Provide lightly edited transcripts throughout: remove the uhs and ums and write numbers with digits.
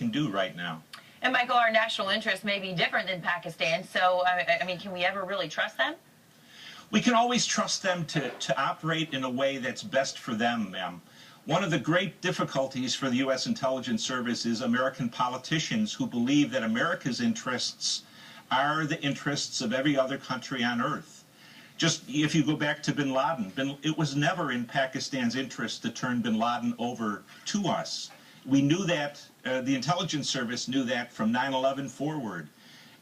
can do right now. And Michael, our national interest may be different than Pakistan, so I mean, can we ever really trust them? We can always trust them to operate in a way that's best for them, ma'am. One of the great difficulties for the U.S. intelligence service is American politicians who believe that America's interests are the interests of every other country on earth. Just if you go back to bin Laden, it was never in Pakistan's interest to turn bin Laden over to us. We knew that, the intelligence service knew that from 9/11 forward.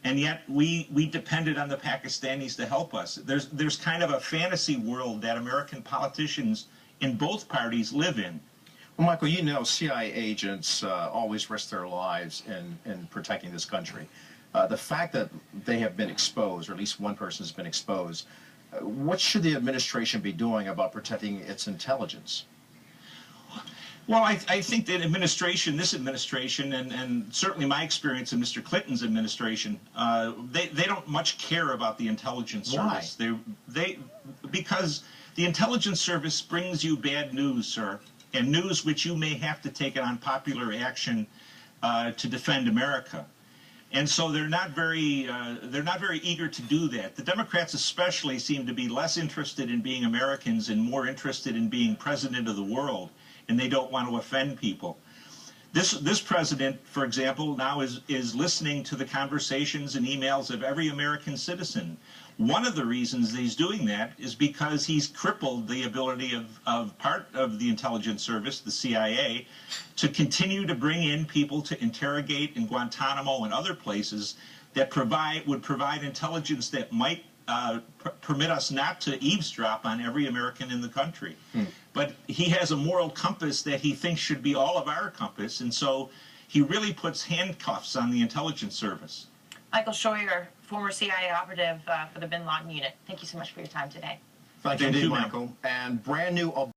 And yet we depended on the Pakistanis to help us. There's kind of a fantasy world that American politicians in both parties live in. Well, Michael, you know CIA agents always risk their lives in protecting this country. The fact that they have been exposed, or at least one person has been exposed, what should the administration be doing about protecting its intelligence? Well, I think that this administration, and certainly my experience in Mr. Clinton's administration, they don't much care about the intelligence service. Why? Because the intelligence service brings you bad news, sir, and news which you may have to take on popular action to defend America. And so they're not very eager to do that. The Democrats especially seem to be less interested in being Americans and more interested in being president of the world, and they don't want to offend people. This president, for example, now is listening to the conversations and emails of every American citizen. One of the reasons he's doing that is because he's crippled the ability of part of the intelligence service, the CIA, to continue to bring in people to interrogate in Guantanamo and other places that would provide intelligence that might permit us not to eavesdrop on every American in the country. But he has a moral compass that he thinks should be all of our compass, and so he really puts handcuffs on the intelligence service. Michael Scheuer, former CIA operative for the bin Laden unit. Thank you so much for your time today. Thank you, Thank you, Michael. And brand new